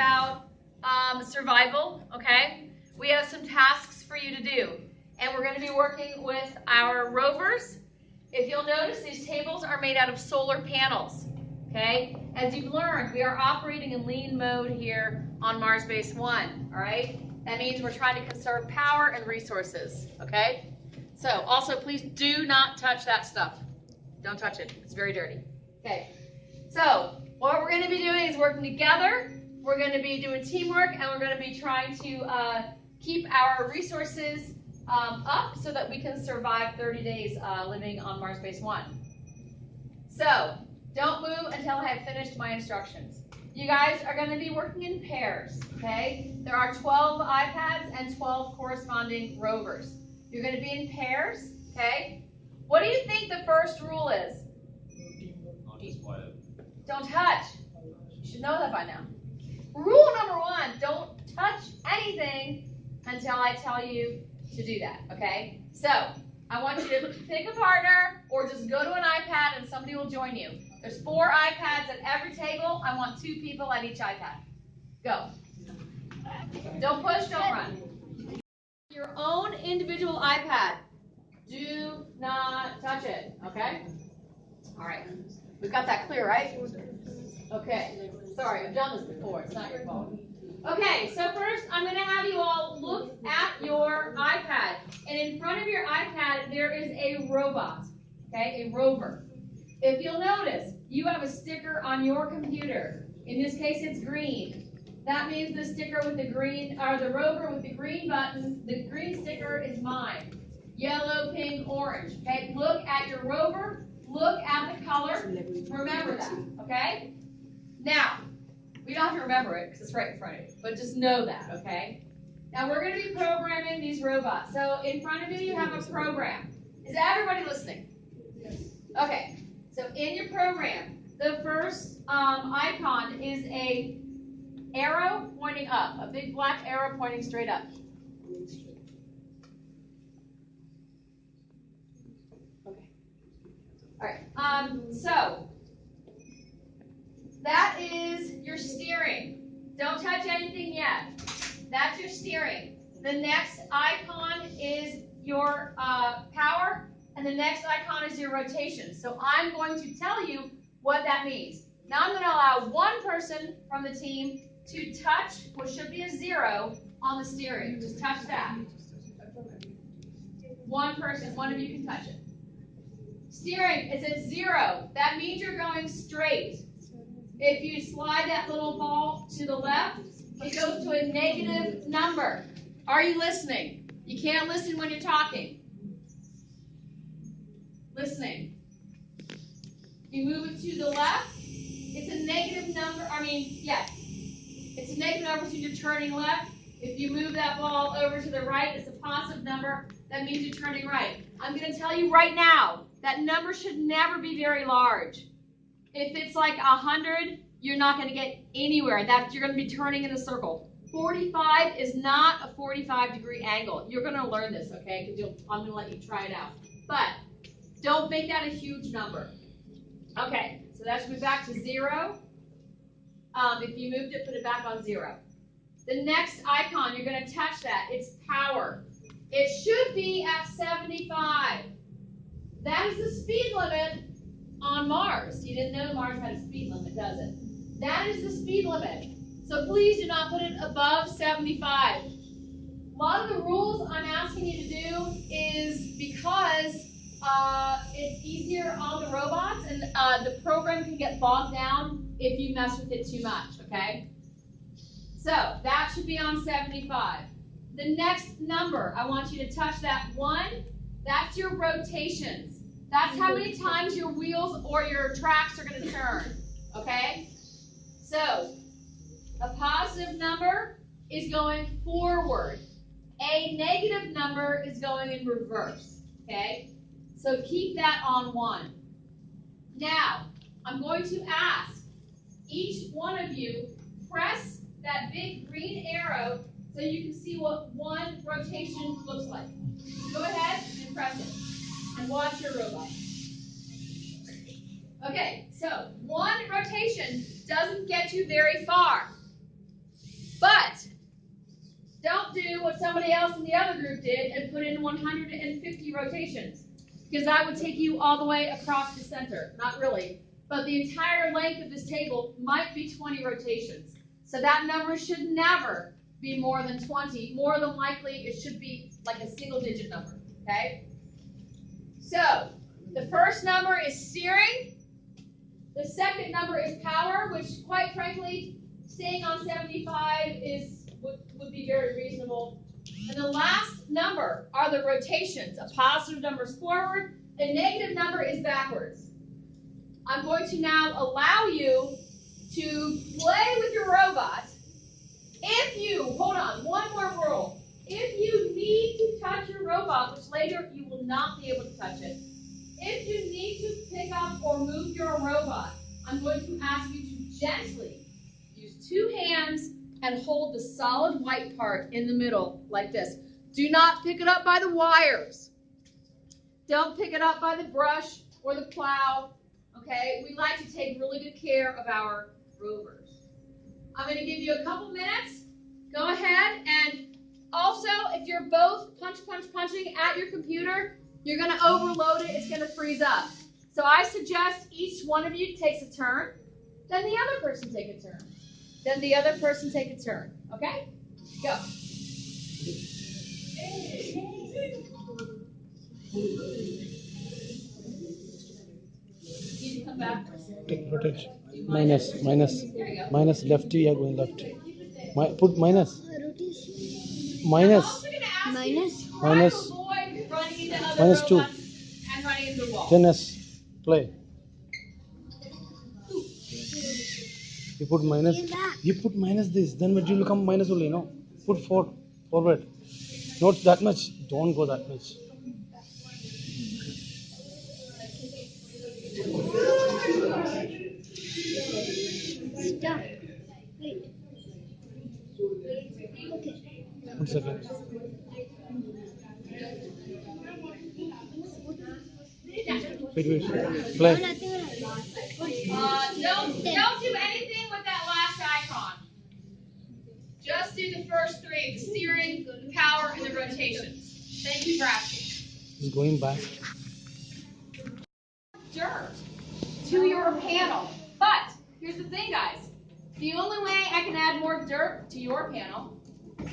about survival, okay? We have some tasks for you to do, and we're going to be working with our rovers. If you'll notice, these tables are made out of solar panels, okay? As you've learned, we are operating in lean mode here on Mars Base 1, all right? That means we're trying to conserve power and resources, okay? So, also, please do not touch that stuff. Don't touch it. It's very dirty. Okay. So, what we're going to be doing is working together. We're going to be doing teamwork, and we're going to be trying to keep our resources up so that we can survive 30 days living on Mars Base 1. So, don't move until I have finished my instructions. You guys are going to be working in pairs, okay? There are 12 iPads and 12 corresponding rovers. You're going to be in pairs, okay? What do you think the first rule is? Don't touch. You should know that by now. Rule number 1, don't touch anything until I tell you to do that, okay? So, I want you to pick a partner or just go to an iPad and somebody will join you. There's 4 iPads at every table. I want 2 people at each iPad. Go. Don't push, don't run. Your own individual iPad. Do not touch it, okay? All right. We've got that clear, right? Okay. Sorry, I've done this before. It's not your fault. Okay, so first I'm going to have you all look at your iPad. And in front of your iPad, there is a robot, okay, a rover. If you'll notice, you have a sticker on your computer. In this case, it's green. That means the sticker with the green, or the rover with the green button, the green sticker is mine. Yellow, pink, orange. Okay, look at your rover, look at the color, remember that, okay? Now, we don't have to remember it because it's right in front of you, but just know that, okay? Now, we're going to be programming these robots. So, in front of you, you have a program. Is everybody listening? Yes. Okay, so in your program, the first icon is a arrow pointing up, a big black arrow pointing straight up. Okay. All right. So that is your steering. Don't touch anything yet. That's your steering. The next icon is your power, and the next icon is your rotation. So I'm going to tell you what that means. Now I'm going to allow one person from the team to touch what should be a 0 on the steering. Just touch that. One person, one of you can touch it. Steering is at 0. That means you're going straight. If you slide that little ball to the left, it goes to a negative number. Are you listening? You can't listen when you're talking. Listening. You move it to the left, it's a negative number. Yes. It's a negative number, so you're turning left. If you move that ball over to the right, it's a positive number. That means you're turning right. I'm going to tell you right now, that number should never be very large. If it's like 100, you're not going to get anywhere. You're going to be turning in a circle. 45 is not a 45-degree angle. You're going to learn this, okay? Because I'm going to let you try it out. But don't make that a huge number. Okay, so that should be back to 0. If you moved it, put it back on 0. The next icon, you're going to touch that. It's power. It should be at 75. That is the speed limit on Mars. You didn't know Mars had a speed limit, does it? That is the speed limit. So please do not put it above 75. A lot of the rules I'm asking you to do is because it's easier on the robots, and the program can get bogged down if you mess with it too much, okay? So that should be on 75. The next number, I want you to touch that 1. That's your rotations. That's how many times your wheels or your tracks are going to turn, okay? So a positive number is going forward. A negative number is going in reverse, okay? So keep that on 1. Now, I'm going to ask each one of you, press that big green arrow so you can see what 1 rotation looks like. Go ahead and press it. And watch your robot. Okay, so 1 rotation doesn't get you very far. don't do what somebody else in the other group did and put in 150 rotations, because that would take you all the way across the center. Not really, but the entire length of this table might be 20 rotations. So that number should never be more than 20. More than likely, it should be like a single-digit number, okay? So the first number is steering. The second number is power, which, quite frankly, staying on 75 would be very reasonable. And the last number are the rotations. A positive number is forward, a negative number is backwards. I'm going to now allow you to play with your robot. If you, hold on, one more rule. If you need to touch your robot, which later you will not be able to touch it, if you need to pick up or move your robot, I'm going to ask you to gently use two hands and hold the solid white part in the middle like this. Do not pick it up by the wires. Don't pick it up by the brush or the plow. Okay? We like to take really good care of our rovers. I'm going to give you a couple minutes. Go ahead, and also, if you're both punching at your computer, you're going to overload it. It's going to freeze up. So I suggest each one of you takes a turn, then the other person take a turn, then the other person take a turn. Okay? Go. You need to come back. Rotate. Minus left. You are going left. Put minus. Minus. Minus 2. Then S. Play. You put minus. You put minus this. Then it will come minus only. No. Put forward. Not that much. Don't go that much. Stop. Wait. Okay. 1 second. Wait. Play. Don't do anything with that last icon. Just do the first three: the steering, the power, and the rotations. Thank you for asking. He's going back. Dirt to your panel. But here's the thing, guys. The only way I can add more dirt to your panel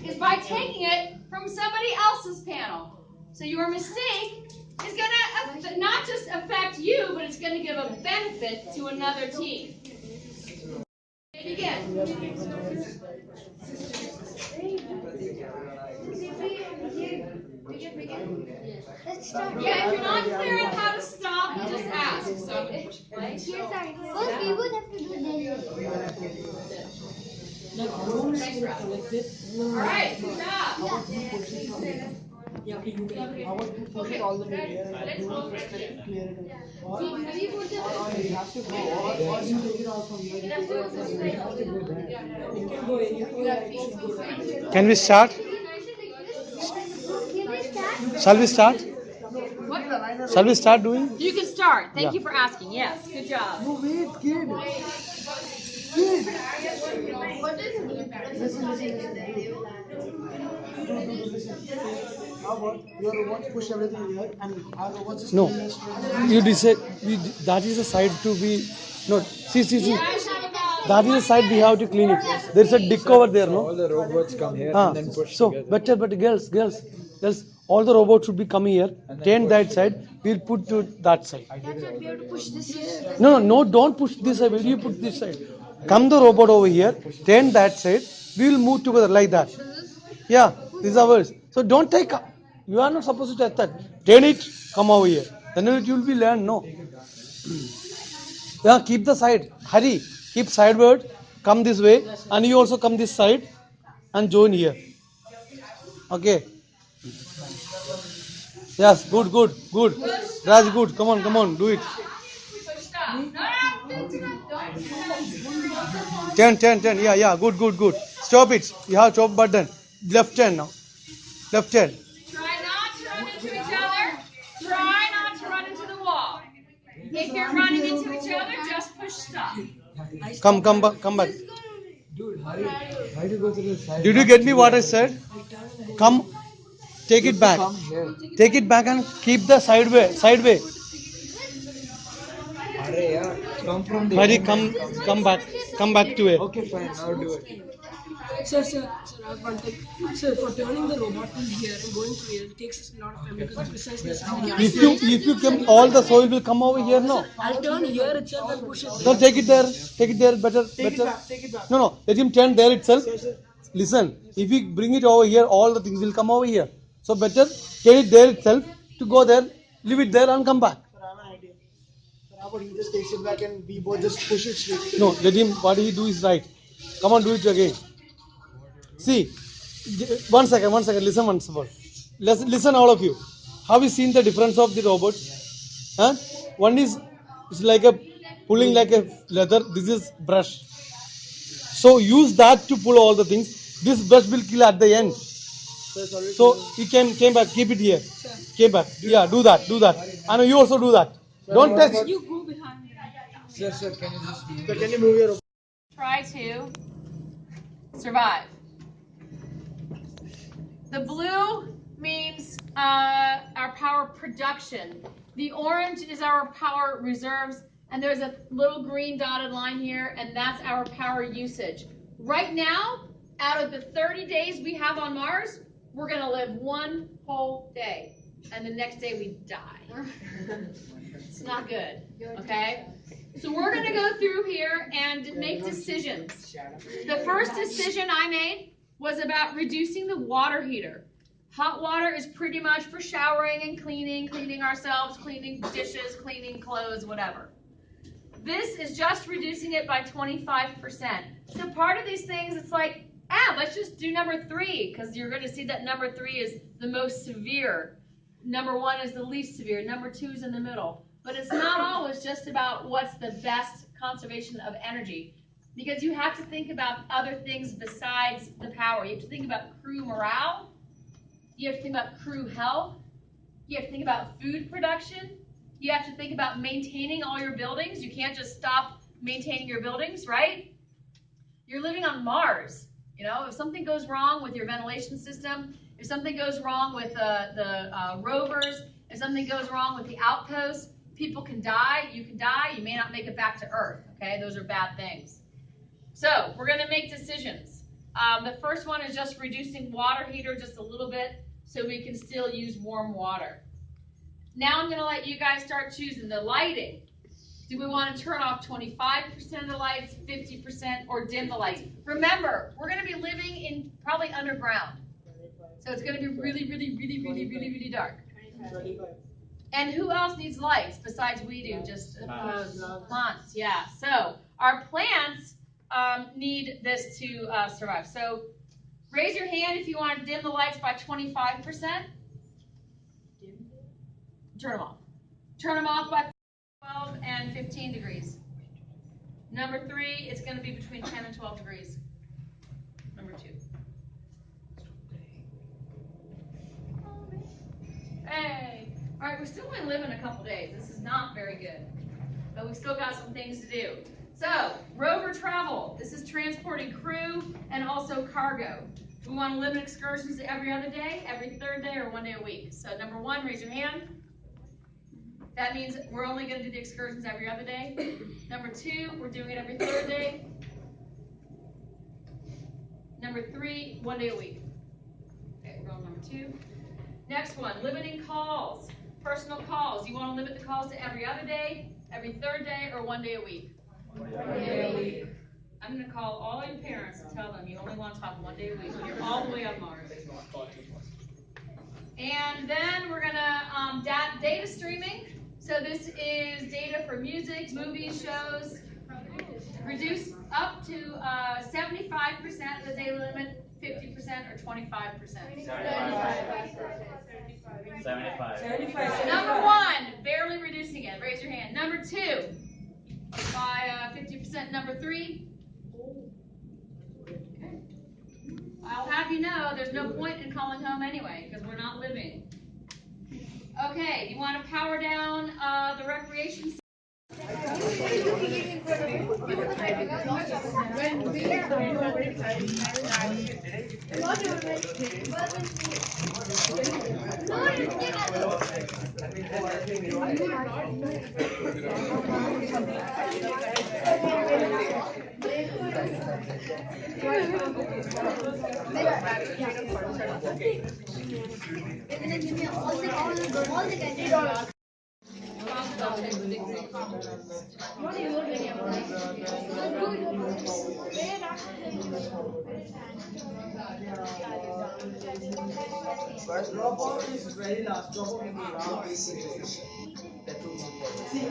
is by taking it from somebody else's panel. So your mistake is going to not just affect you, but it's going to give a benefit to another team. Begin. Let's start. Yeah, if you're not clear on how to stop, you just ask. So, Yes, sorry. First, we would have to do this. all right, good job. Push all the way. Let's go. Can we start? Shall we start? What? Shall we start doing? You can start. Thank you for asking. Yes, good job. No, wait, kid. How about your robots push everything here and our robots just No, you decide. That is the side to be. No, see. That is the side we have to clean it. There is a dick over there, no? all the robots come here and then push So together. but girls, all the robots should be coming here. Turn that side. We'll put to that side. That's what we have to push this here. No, don't push this side. Will you put this side? Come the robot over here. Turn that side. We will move together like that. Yeah, this is ours. So don't take. You are not supposed to take that. Turn it. Come over here. Then it will be learned. No. Yeah, keep the side. Hurry. Keep sideward. Come this way. And you also come this side. And join here. Okay. Yes, good. Raj, good. Come on. Do it. Turn. Yeah. Good. Stop it. You have stop button. Left turn now. Left turn. Try not to run into each other. Try not to run into the wall. If you're running into each other, just push stop. Come back. Dude, how do you go to the side? Did you get me what I said? Come, take it back. Come here. Take it back and keep the sideway. Arey, yeah. Come from the Hari, end come, and come here. come back to it. Okay, fine. Now do it. Sir, I have one thing. Sir, for turning the robot from here and going through here, it takes a lot of time because precisely it's how If you come, all the soil will come over here. No, I'll turn here itself and push it no, there. take it there. Take it there. Better, Take it better. back. Take it back. No, let him turn there itself. Sir. Listen, if we bring it over here, all the things will come over here. So better get it there itself to go there, leave it there and come back. Sir, I have an idea. Sir, how about he just takes it back and we both just push it straight? No, let him, what he do is right. Come on, do it again. See, one second, listen once more. Listen all of you. Have you seen the difference of the robot? Huh? One is it's like a pulling like a leather. This is brush. So use that to pull all the things. This brush will kill at the end. Sir, it's already So he came back. Keep it here. Came back. Yeah, do that. I know you also do that. Don't touch. You go behind me. Sir, can you just move? Sir, can you move your Try to survive. The blue means our power production. The orange is our power reserves, and there's a little green dotted line here, and that's our power usage. Right now, out of the 30 days we have on Mars, we're going to live one whole day, and the next day we die. It's not good, okay? So we're going to go through here and make decisions. The first decision I made was about reducing the water heater. Hot water is pretty much for showering and cleaning ourselves, cleaning dishes, cleaning clothes, whatever. This is just reducing it by 25%. So part of these things, it's like, let's just do number 3, because you're going to see that number 3 is the most severe. Number 1 is the least severe. Number 2 is in the middle. But it's not always just about what's the best conservation of energy, because you have to think about other things besides the power. You have to think about crew morale. You have to think about crew health. You have to think about food production. You have to think about maintaining all your buildings. You can't just stop maintaining your buildings, right? You're living on Mars. You know, if something goes wrong with your ventilation system, if something goes wrong with the rovers, if something goes wrong with the outposts, people can die. You can die. You may not make it back to Earth. Okay, those are bad things. So we're going to make decisions. The first one is just reducing water heater just a little bit so we can still use warm water. Now I'm going to let you guys start choosing the lighting. Do we want to turn off 25% of the lights, 50%, or dim the lights? Remember, we're going to be living in probably underground. So it's going to be really dark. And who else needs lights besides we do? Just plants, yeah. So our plants need this to survive. So raise your hand if you want to dim the lights by 25%. Turn them off. Turn them off by 12 and 15 degrees. Number 3, it's going to be between 10 and 12 degrees. Number 2. Hey. All right, we're still only living a couple days. This is not very good. But we've still got some things to do. So, rover travel. This is transporting crew and also cargo. We want to limit excursions to every other day, every third day, or 1 day a week. So, number 1, raise your hand. That means we're only going to do the excursions every other day. Number 2, we're doing it every third day. Number 3, 1 day a week. Okay, we're going number 2. Next one, limiting calls. Personal calls. You want to limit the calls to every other day, every third day, or 1 day a week? 1 day a week. I'm going to call all your parents and tell them you only want to talk 1 day a week when you're all the way on Mars. And then we're going to data streaming. So this is data for music, movies, shows. Reduce up to 75% of the daily limit, 50% or 25%. 75. Number 1, barely reducing it. Raise your hand. Number 2, by 50%. Number 3. Okay. I'll have you know there's no point in calling home anyway because we're not living. Okay, you want to power down the recreation center? See,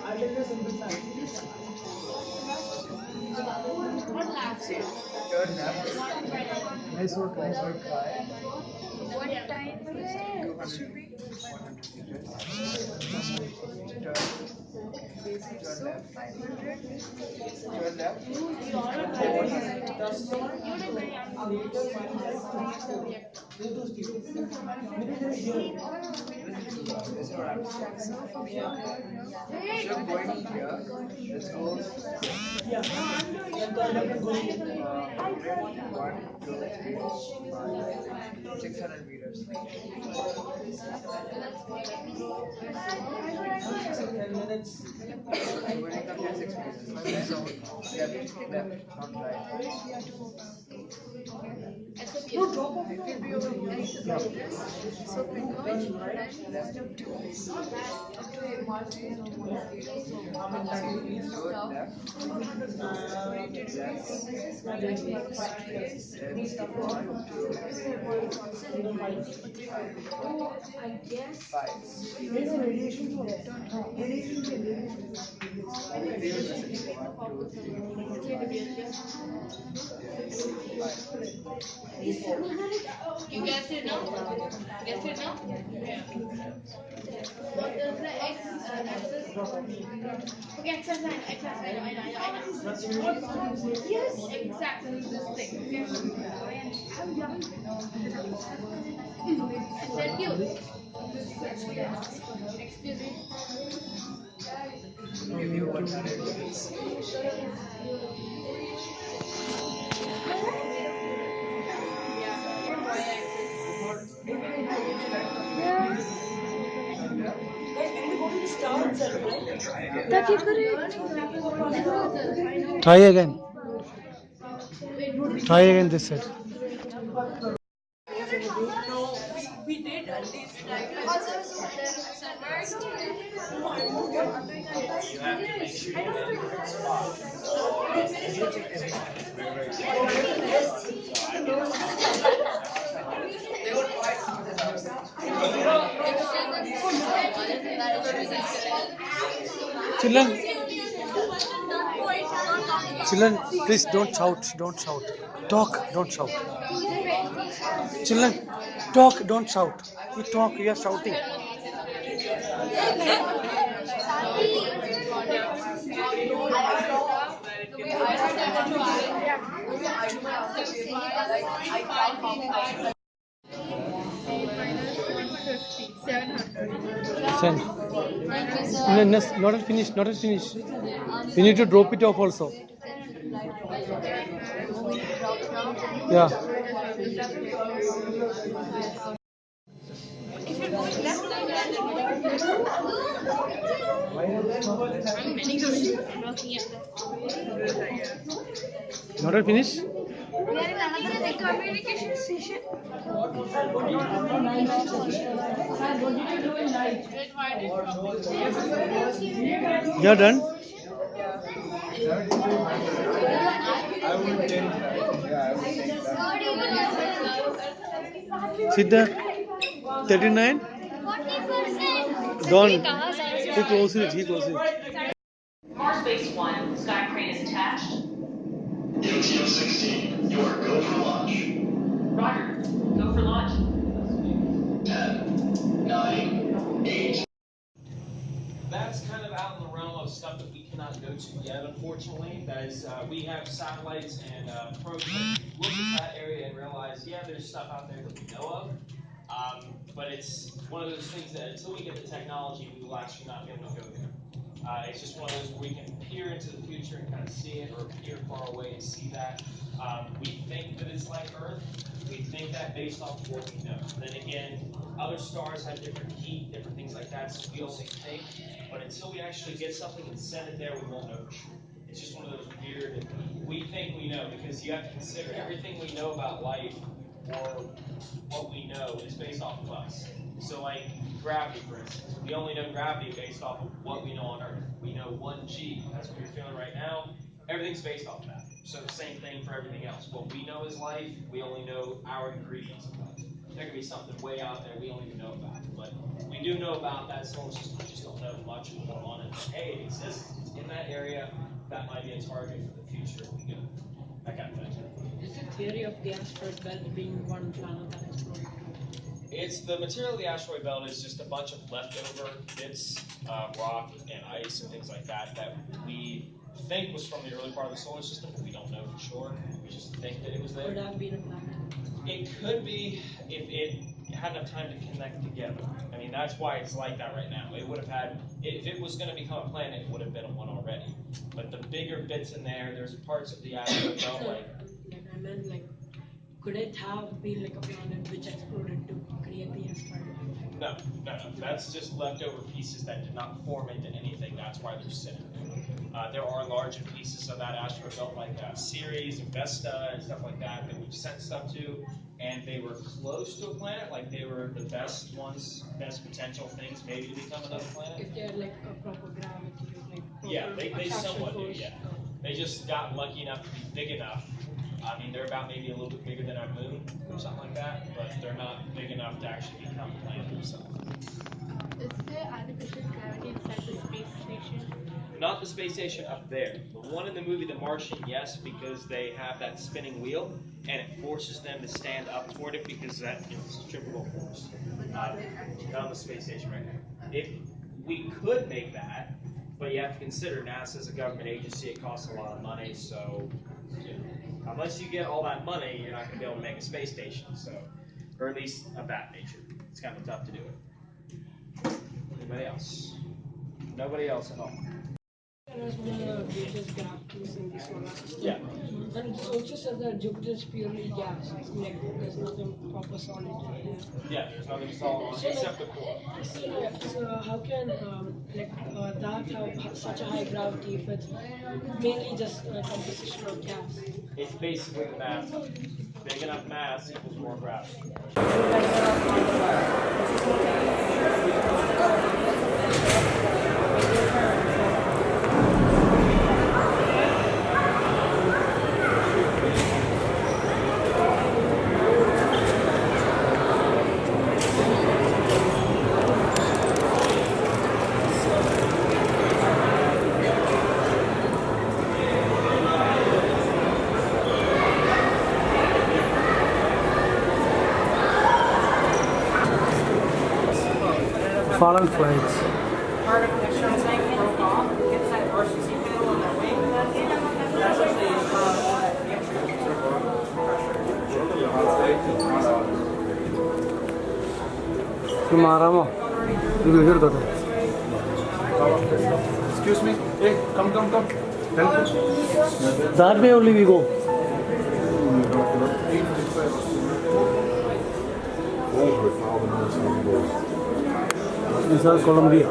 I'll tell you a simple fact. Nice work, nice work. You guessed it, no? Guessed it, no? Yeah. What does the axis? Okay, axis line, I know. Yes, exactly this thing. Okay. I said you. Excuse me. Yeah. And go to the star itself, right? Try again. Try again this side. No, we did at least like Children, children, please don't shout. Don't shout. Talk. Don't shout. Children, talk. Don't shout. You talk. You are shouting. Send. No, no, not yet finished. Not yet finished. You need to drop it off also. Yeah. Not yet finished. We are in another communication session. You are done. Sit there. 39. 40%. Don't. He closes it. He closes it. Mars Base 1, Sky Crane is attached. ATO-16, you are go for launch. Roger. Go for launch. 10, 9, 8. That's kind of out in the realm of stuff that we cannot go to yet, unfortunately. That is, we have satellites and probes that look at that area and realize, yeah, there's stuff out there that we know of. But it's one of those things that until we get the technology, we will actually not be able to go there. It's just one of those where we can peer into the future and kind of see it, or peer far away and see that. We think that it's like Earth. We think that based off of what we know. Then again, other stars have different heat, different things like that, so we only think. But until we actually get something and send it there, we won't know for sure. It's just one of those weird, we think we know, because you have to consider everything we know about life, or what we know, is based off of us. So like gravity, for instance, we only know gravity based off of what we know on Earth. We know 1G, that's what you're feeling right now. Everything's based off of that. So the same thing for everything else. What we know is life, we only know our ingredients of life. There could be something way out there we don't even know about. But we do know about that solar system, we just don't know much more on it. But hey, it exists, it's in that area, that might be a target for the future if we go. That kind of thing. Is the theory of the asteroid belt being one planet that exploded? It's the material of the asteroid belt is just a bunch of leftover bits, rock and ice and things like that we think was from the early part of the solar system, but we don't know for sure. We just think that it was there. Could have been a planet. It could be if it had enough time to connect together. I mean, that's why it's like that right now. It would have had, if it was going to become a planet, it would have been a one already. But the bigger bits in there, there's parts of the asteroid belt I meant could it have been like a planet which exploded to create the asteroid? No. That's just leftover pieces that did not form into anything. That's why they're sitting there. There are larger pieces of that asteroid belt, like Ceres and Vesta and stuff like that, that we've sent stuff to, and they were close to a planet, like they were the best ones, best potential things maybe to become another planet. If they had like a proper gravity, Yeah, they somewhat do, yeah. They just got lucky enough to be big enough. I mean, they're about maybe a little bit bigger than our moon or something like that, but they're not big enough to actually become a planet themselves. Is there artificial gravity inside the space station? Not the space station up there. The one in the movie The Martian, yes, because they have that spinning wheel, and it forces them to stand up toward it because that is centrifugal force. Not on the space station right now. If we could make that, but you have to consider NASA is a government agency, it costs a lot of money, so unless you get all that money, you're not going to be able to make a space station, so, or at least of that nature. It's kind of tough to do it. Anybody else? Nobody else at all. There is one of the greatest galaxies in the solar system. Yeah. And it also says that Jupiter is purely gas. There's nothing proper solid in there. Yeah, there's nothing solid except the core. So how can that have such a high gravity if it's mainly just a composition of gas? It's basically the mass of it. Big enough mass equals more gravity. Fallen flights. Part of the shuttle tank broke off inside RCC panel on that wing. That's actually Maramo. You will hear that. Excuse me. Hey, come. Help me. That way only we go. This is Colombia.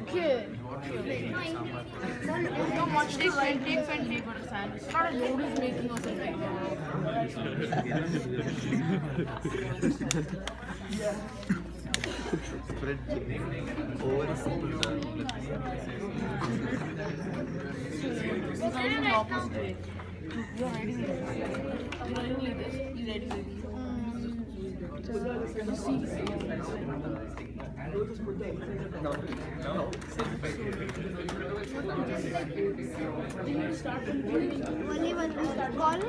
Okay. Don't watch this. Take 20%. It's not a load is making or something. You're writing this. You're writing like this. You're writing like this. Only one call. One.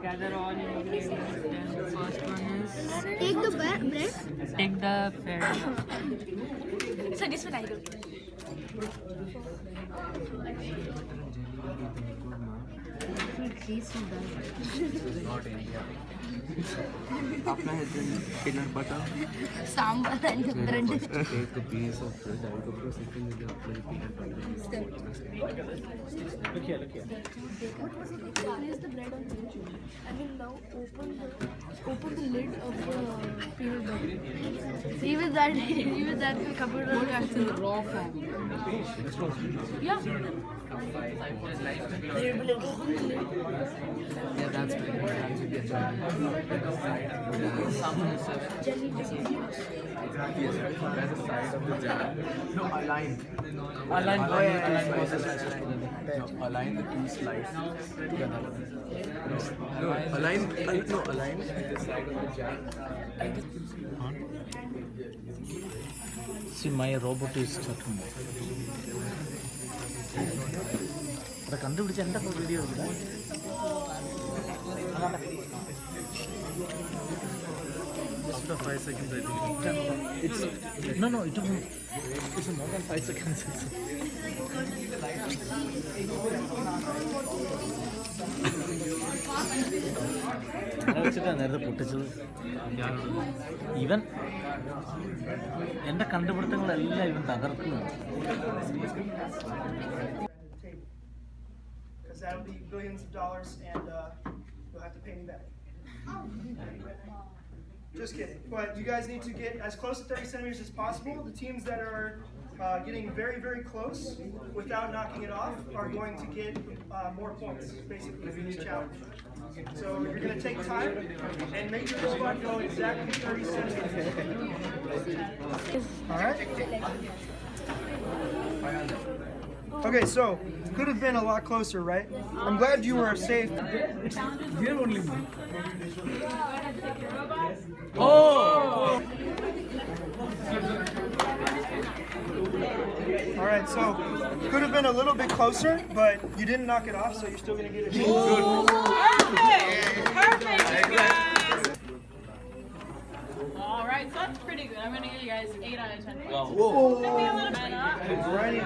Gather all ingredients. Then the first one is Take the bread. take the bread. So this one I do. After having peanut butter, Sambar and the bread. take a piece of bread. I will go second with the apply peanut butter. Look here. Place the bread on the and then now open the lid of the peanut butter. Even that cupboard will actually raw form. Yeah. Yeah, that's pretty good. Yes, that's the side of the jar. No, align. Align the two slides together. No, align with the side of the jar. See, my robot is talking. കണ്ടുപിടിച്ച എൻ്റെ video Just 5 seconds, I think. It's no. It's more than 5 seconds. വെച്ചിട്ടാണ് നേരത്തെ പൊട്ടിച്ചത്. ഇവൻ എൻ്റെ കണ്ടുപിടുത്തങ്ങളെല്ലാം ഇവൻ തകർക്കുകയാണ്. Because that'll be billions of dollars, and you'll have to pay me back. Just kidding. But you guys need to get as close to 30 centimeters as possible. The teams that are getting very, very close without knocking it off are going to get more points, basically, for this challenge. So you're going to take time and make your robot go exactly 30 centimeters. All right? Okay, so could have been a lot closer, right? I'm glad you were safe. Here only. Oh! All right, so could have been a little bit closer, but you didn't knock it off, so you're still gonna get it. Perfect, you guys. All right, so that's pretty good. I'm gonna give you guys 8 out of 10 points. Whoa. Could be a little bit up. Right.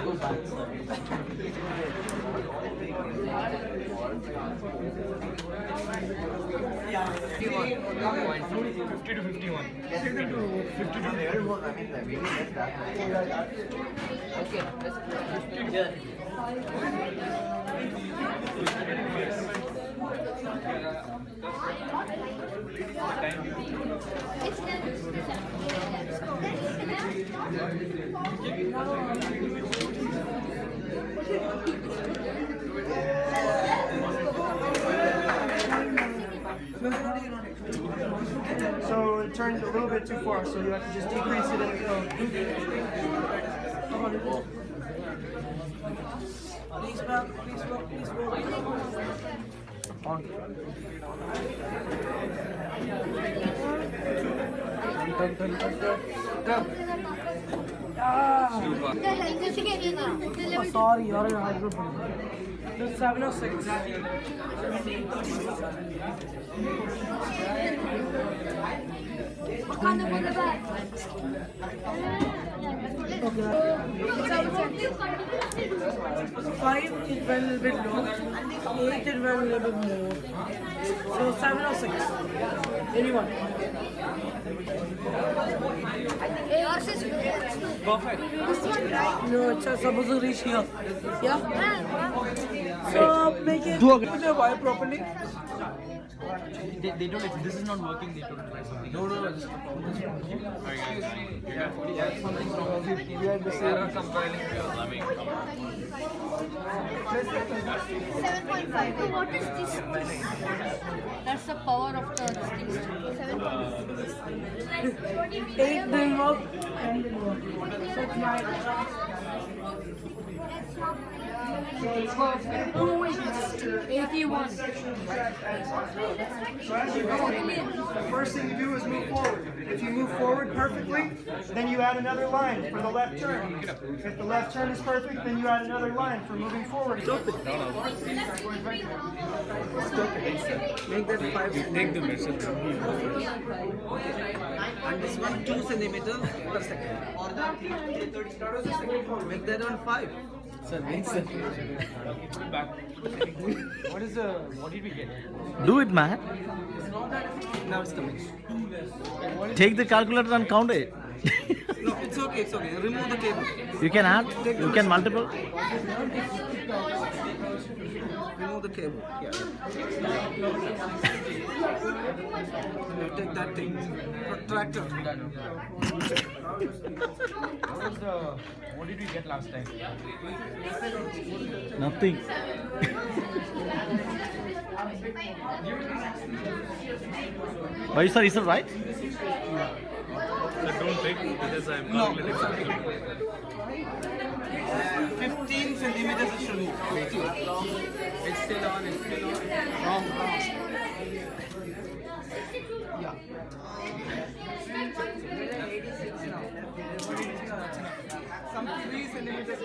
50 to 51. So it turned a little bit too far, so you have to just decrease it and go. Please back. On. Oh, sorry, you're in hydrophone. It's 706. Five, it went a little bit low. 8, it went a little bit more. So 706. Anyone? Perfect. No, it's supposed to reach here. Yeah? So make it put the wire properly. They don't. This is not working. They don't try something. No. Just alright, guys. Something's wrong with it. Error compiling. I mean, 7.5. So what is this? That's the power of the thing. 7.5. 8 didn't work, 10 didn't work. So it's 9. Perfect. Oh wait, it's 81. So as you go in, the first thing you do is move forward. If you move forward perfectly, then you add another line for the left turn. If the left turn is perfect, then you add another line for moving forward. Stop it. Make that 5. Take the measure. And this one 2 centimeters per second. Make that one 5. Sir, make that. What did we get? Do it, man. Now it's coming. Take the calculator and count it. No, it's okay, it's okay. Remove the cable. You can add, you can multiple. Remove the cable. Yeah. Now take that thing. Protractor. What did we get last time? Nothing. But sir, is it right? Don't take because I'm calculating something. 15 centimeters it should move. It's still on, it's still on. Wrong. Yeah. Some 3 centimeters.